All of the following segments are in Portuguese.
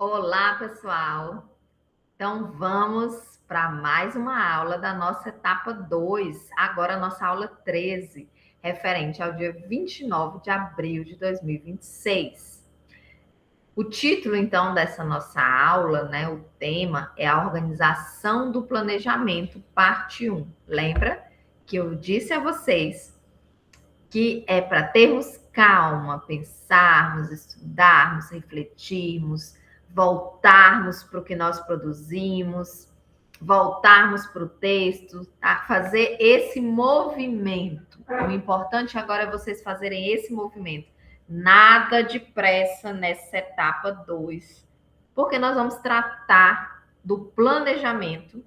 Olá, pessoal! Então, vamos para mais uma aula da nossa etapa 2. Agora, a nossa aula 13, referente ao dia 29 de abril de 2026. O título, então, dessa nossa aula, né, o tema é a organização do planejamento, parte 1. Lembra que eu disse a vocês que é para termos calma, pensarmos, estudarmos, refletirmos, voltarmos para o que nós produzimos, voltarmos para o texto, a fazer esse movimento. O importante agora é vocês fazerem esse movimento. Nada de pressa nessa etapa 2, porque nós vamos tratar do planejamento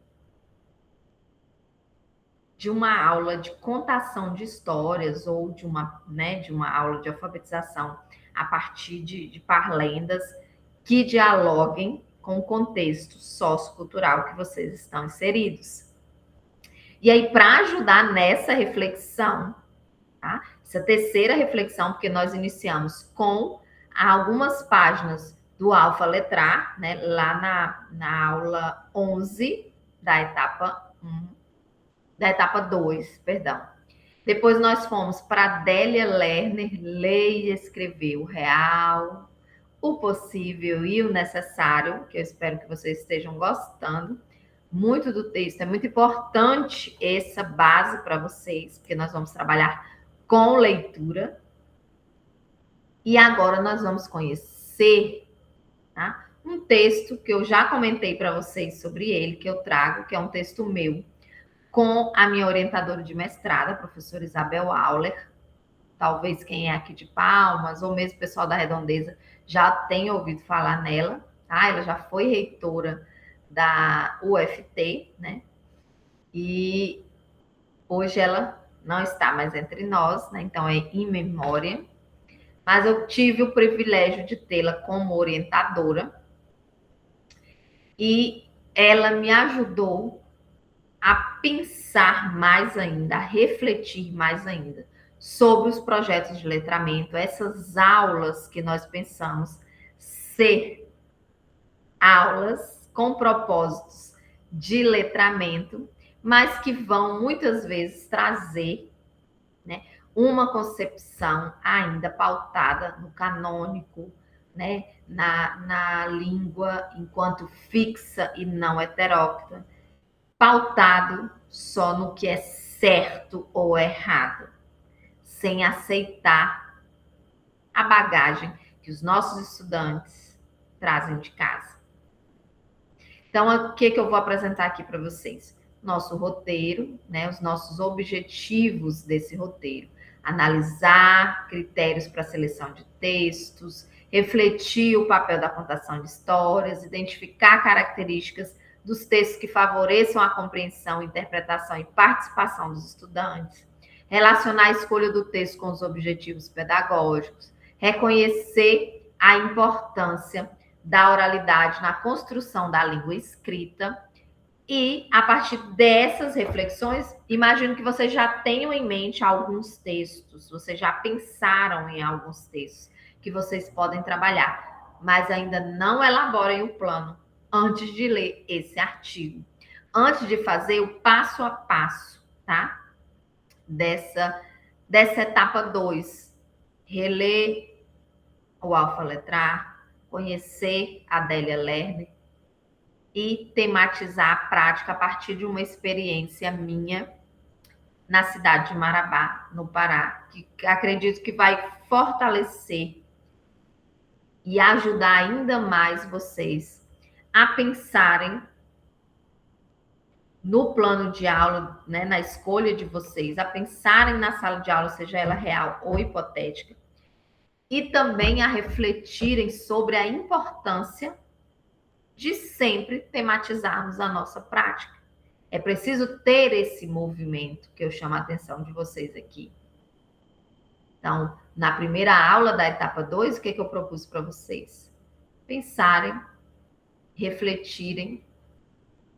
de uma aula de contação de histórias ou de uma aula de alfabetização a partir de parlendas que dialoguem com o contexto sociocultural que vocês estão inseridos. E aí, para ajudar nessa reflexão, tá? Essa terceira reflexão, porque nós iniciamos com algumas páginas do Alfa Letrar, né, lá na aula 11 da etapa 1, da etapa 2, perdão. Depois nós fomos para Adélia Lerner, ler e escrever o real, o possível e o necessário, que eu espero que vocês estejam gostando muito do texto. É muito importante essa base para vocês, porque nós vamos trabalhar com leitura. E agora nós vamos conhecer, tá, um texto que eu já comentei para vocês sobre ele, que eu trago, que é um texto meu, com a minha orientadora de mestrado, a professora Isabel Auler. Talvez quem é aqui de Palmas, ou mesmo o pessoal da Redondeza, já tenha ouvido falar nela, tá? Ela já foi reitora da UFT, né? E hoje ela não está mais entre nós, né? Então é in memória. Mas eu tive o privilégio de tê-la como orientadora e ela me ajudou a pensar mais ainda, a refletir mais ainda sobre os projetos de letramento, essas aulas que nós pensamos ser aulas com propósitos de letramento, mas que vão muitas vezes trazer, né, uma concepção ainda pautada no canônico, né, na língua enquanto fixa e não heteróclita, pautado só no que é certo ou errado, sem aceitar a bagagem que os nossos estudantes trazem de casa. Então, o que eu vou apresentar aqui para vocês? Nosso roteiro, né, os nossos objetivos desse roteiro. Analisar critérios para seleção de textos, refletir o papel da contação de histórias, identificar características dos textos que favoreçam a compreensão, interpretação e participação dos estudantes, relacionar a escolha do texto com os objetivos pedagógicos, reconhecer a importância da oralidade na construção da língua escrita. E, a partir dessas reflexões, imagino que vocês já tenham em mente alguns textos, vocês já pensaram em alguns textos que vocês podem trabalhar, mas ainda não elaborem o plano antes de ler esse artigo, antes de fazer o passo a passo, tá? Dessa etapa 2, reler o Alfa Letrar, conhecer a Adélia Lerner e tematizar a prática a partir de uma experiência minha na cidade de Marabá, no Pará, que acredito que vai fortalecer e ajudar ainda mais vocês a pensarem no plano de aula, né, na escolha de vocês, a pensarem na sala de aula, seja ela real ou hipotética, e também a refletirem sobre a importância de sempre tematizarmos a nossa prática. É preciso ter esse movimento que eu chamo a atenção de vocês aqui. Então, na primeira aula da etapa 2, o que eu propus para vocês? Pensarem, refletirem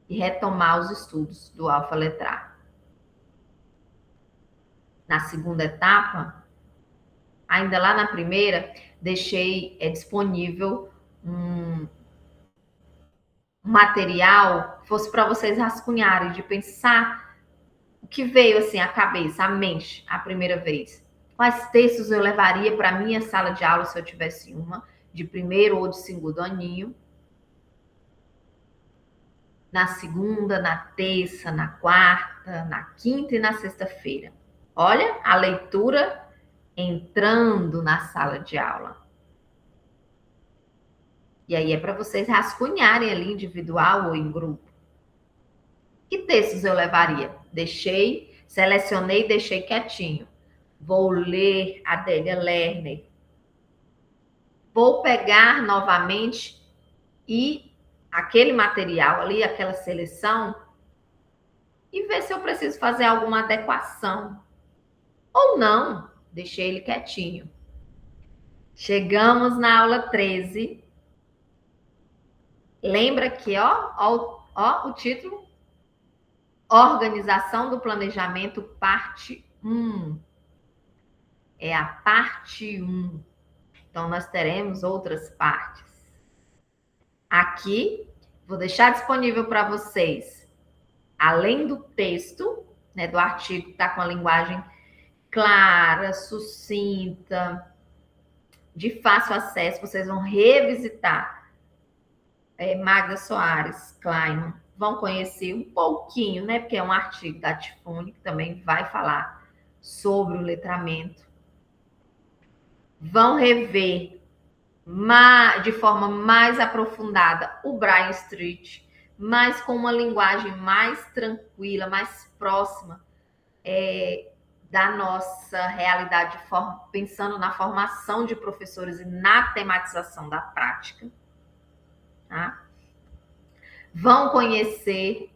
e retomar os estudos do Alfa Letrar. Na segunda etapa, ainda lá na primeira, deixei disponível material fosse para vocês rascunharem, de pensar o que veio assim à cabeça, à mente, a primeira vez. Quais textos eu levaria para a minha sala de aula se eu tivesse uma, de primeiro ou de segundo aninho? Na segunda, na terça, na quarta, na quinta e na sexta-feira. Olha a leitura entrando na sala de aula. E aí é para vocês rascunharem ali individual ou em grupo. Que textos eu levaria? Selecionei e deixei quietinho. Vou ler Adélia Lerner. Vou pegar novamente e aquele material ali, aquela seleção, e ver se eu preciso fazer alguma adequação. Ou não, deixei ele quietinho. Chegamos na aula 13. Lembra aqui, ó o título? Organização do planejamento, parte 1. É a parte 1. Então, nós teremos outras partes. Aqui, vou deixar disponível para vocês, além do texto, né, do artigo que está com a linguagem clara, sucinta, de fácil acesso, vocês vão revisitar Magda Soares Kleinman, vão conhecer um pouquinho, né, porque é um artigo da Tifune que também vai falar sobre o letramento. Vão rever de forma mais aprofundada o Bryan Street, mas com uma linguagem mais tranquila, mais próxima da nossa realidade, pensando na formação de professores e na tematização da prática. Tá? Vão conhecer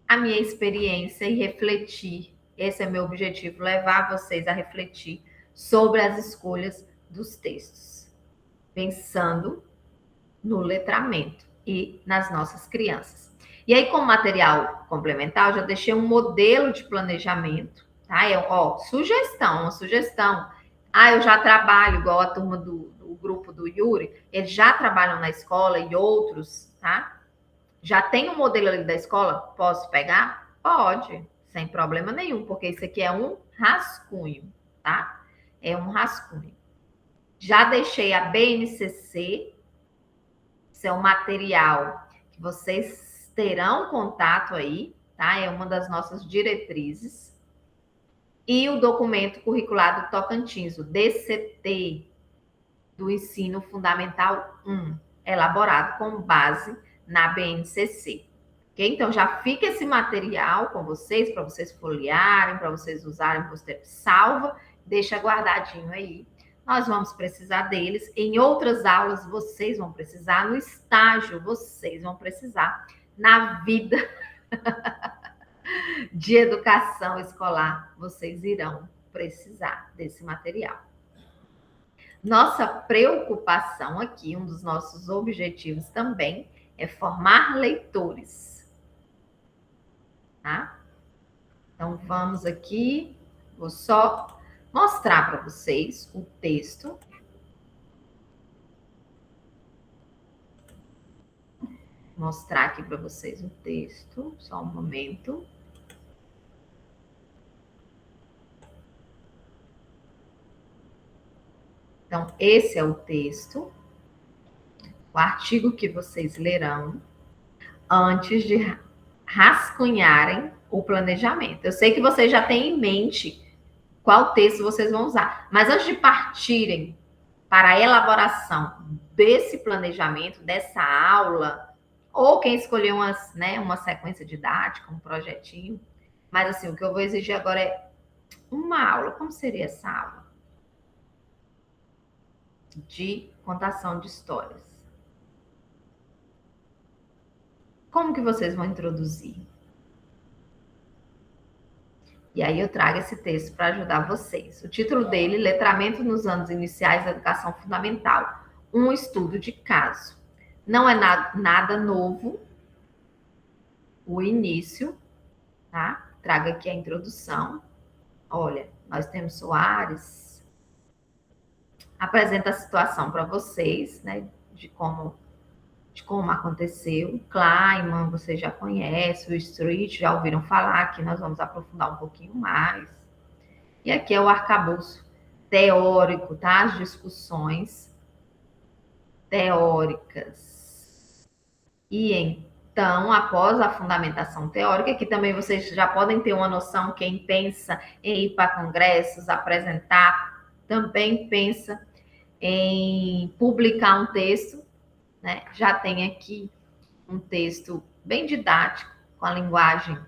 a minha experiência e refletir. Esse é meu objetivo, levar vocês a refletir sobre as escolhas dos textos, pensando no letramento e nas nossas crianças. E aí, como material complementar, eu já deixei um modelo de planejamento, tá? Uma sugestão. Eu já trabalho, igual a turma do grupo do Yuri, eles já trabalham na escola e outros, tá? Já tem um modelo ali da escola? Posso pegar? Pode, sem problema nenhum, porque isso aqui é um rascunho, tá? É um rascunho. Já deixei a BNCC, isso é um material que vocês terão contato aí, tá? É uma das nossas diretrizes. E o documento curricular do Tocantins, o DCT, do Ensino Fundamental 1, elaborado com base na BNCC. Okay? Então, já fica esse material com vocês, para vocês folhearem, para vocês usarem, você salva, deixa guardadinho aí. Nós vamos precisar deles. Em outras aulas, vocês vão precisar. No estágio, vocês vão precisar. Na vida de educação escolar, vocês irão precisar desse material. Nossa preocupação aqui, um dos nossos objetivos também, é formar leitores. Tá? Então, vamos aqui. Vou só mostrar para vocês o texto. Mostrar aqui para vocês o texto. Só um momento. Então, esse é o texto. O artigo que vocês lerão antes de rascunharem o planejamento. Eu sei que vocês já têm em mente qual texto vocês vão usar, mas antes de partirem para a elaboração desse planejamento, dessa aula, ou quem escolher uma sequência didática, um projetinho, mas assim, o que eu vou exigir agora é uma aula. Como seria essa aula? De contação de histórias. Como que vocês vão introduzir? E aí eu trago esse texto para ajudar vocês. O título dele, Letramento nos anos iniciais da educação fundamental, um estudo de caso. Não é nada novo, o início, tá? Trago aqui a introdução. Olha, nós temos Soares, apresenta a situação para vocês, né? De como como aconteceu. Kleiman, vocês já conhecem, o Street, já ouviram falar, que nós vamos aprofundar um pouquinho mais. E aqui é o arcabouço teórico, tá? As discussões teóricas. E então, após a fundamentação teórica, que também vocês já podem ter uma noção, quem pensa em ir para congressos, apresentar, também pensa em publicar um texto, né? Já tem aqui um texto bem didático, com a linguagem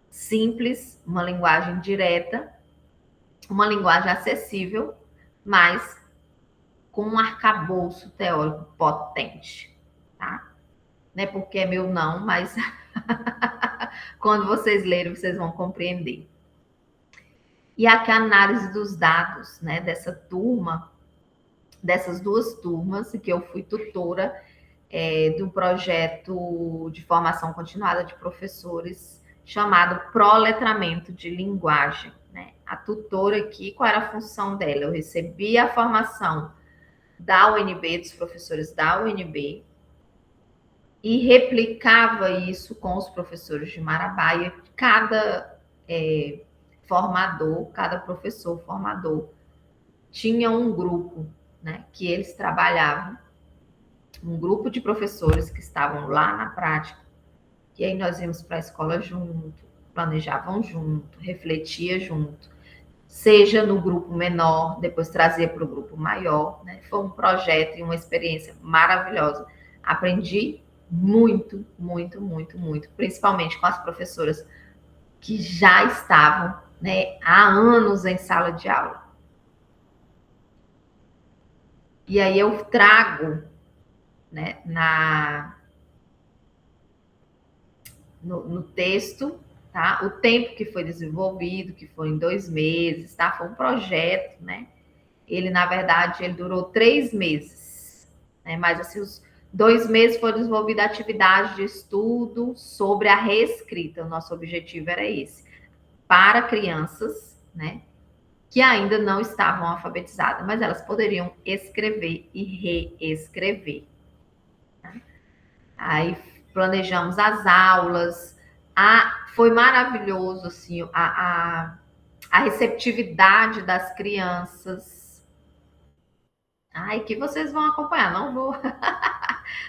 simples, uma linguagem direta, uma linguagem acessível, mas com um arcabouço teórico potente, tá? Não é porque é meu não, mas quando vocês lerem, vocês vão compreender. E aqui a análise dos dados, né, dessas duas turmas, que eu fui tutora do projeto de formação continuada de professores chamado Proletramento de Linguagem, né? A tutora aqui, qual era a função dela? Eu recebi a formação da UNB, dos professores da UNB, e replicava isso com os professores de Marabá, e cada formador, cada professor formador tinha um grupo, né, que eles trabalhavam, um grupo de professores que estavam lá na prática, e aí nós íamos para a escola junto, planejavam junto, refletia junto, seja no grupo menor, depois trazia para o grupo maior, né? Foi um projeto e uma experiência maravilhosa. Aprendi muito, muito, muito, muito, principalmente com as professoras que já estavam, né, há anos em sala de aula. E aí eu trago, né, no texto, tá? O tempo que foi desenvolvido, que foi em 2 meses, tá? Foi um projeto, né? Ele, na verdade, ele durou 3 meses, né? Mas, assim, os 2 meses foi desenvolvida a atividade de estudo sobre a reescrita. O nosso objetivo era esse. Para crianças, né? Que ainda não estavam alfabetizadas, mas elas poderiam escrever e reescrever. Aí planejamos as aulas, foi maravilhoso, assim, a receptividade das crianças. Ai, que vocês vão acompanhar,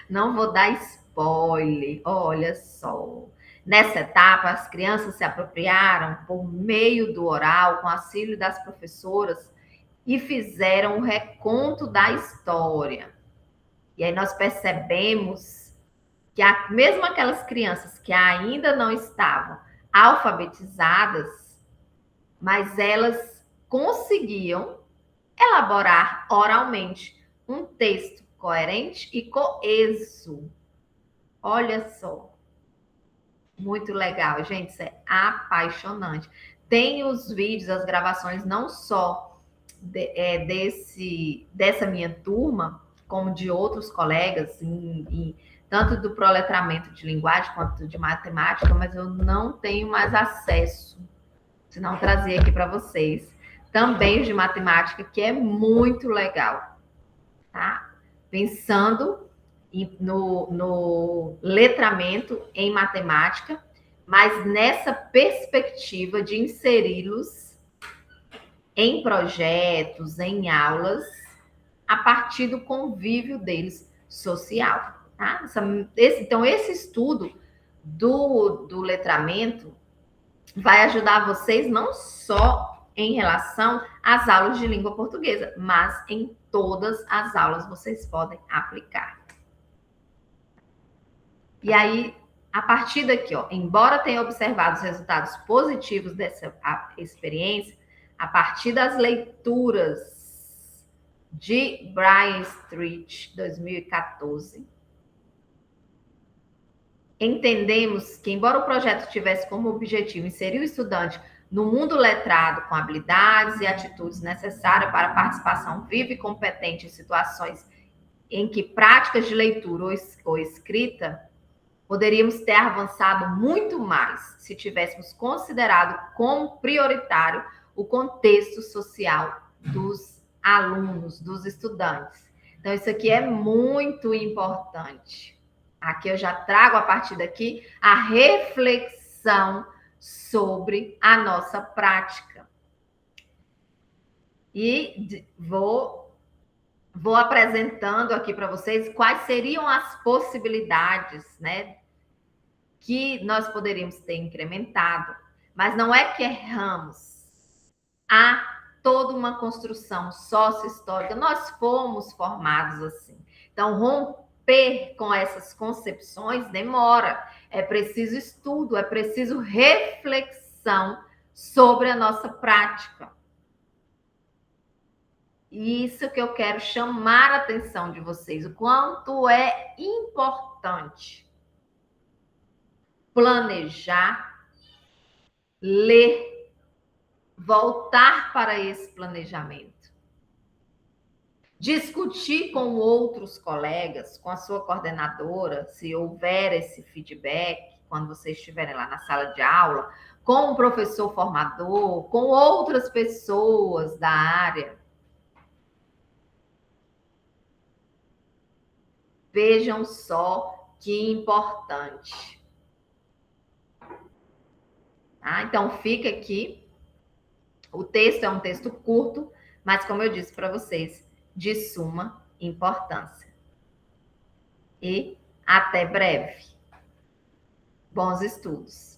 não vou dar spoiler, olha só. Nessa etapa, as crianças se apropriaram por meio do oral, com auxílio das professoras, e fizeram o reconto da história. E aí nós percebemos que mesmo aquelas crianças que ainda não estavam alfabetizadas, mas elas conseguiam elaborar oralmente um texto coerente e coeso. Olha só. Muito legal, gente, isso é apaixonante. Tem os vídeos, as gravações, não só dessa minha turma, como de outros colegas, tanto do proletramento de linguagem quanto de matemática, mas eu não tenho mais acesso, senão trazer aqui para vocês. Também os de matemática, que é muito legal, tá? Pensando no letramento em matemática, mas nessa perspectiva de inseri-los em projetos, em aulas, a partir do convívio deles social. Tá? Então, esse estudo do letramento vai ajudar vocês não só em relação às aulas de língua portuguesa, mas em todas as aulas vocês podem aplicar. E aí, a partir daqui, ó, embora tenha observado os resultados positivos dessa experiência, a partir das leituras de Brian Street, 2014, entendemos que, embora o projeto tivesse como objetivo inserir o estudante no mundo letrado com habilidades e atitudes necessárias para a participação viva e competente em situações em que práticas de leitura ou escrita, poderíamos ter avançado muito mais se tivéssemos considerado como prioritário o contexto social dos alunos, dos estudantes. Então, isso aqui é muito importante. Aqui eu já trago a partir daqui a reflexão sobre a nossa prática. E vou apresentando aqui para vocês quais seriam as possibilidades, né, que nós poderíamos ter incrementado. Mas não é que erramos. Há toda uma construção sócio-histórica. Nós fomos formados assim. Então, romper com essas concepções demora. É preciso estudo, é preciso reflexão sobre a nossa prática. Isso que eu quero chamar a atenção de vocês, o quanto é importante planejar, ler, voltar para esse planejamento. Discutir com outros colegas, com a sua coordenadora, se houver esse feedback, quando vocês estiverem lá na sala de aula, com o professor formador, com outras pessoas da área. Vejam só que importante. Tá? Então, fica aqui. O texto é um texto curto, mas, como eu disse para vocês, de suma importância. E até breve. Bons estudos.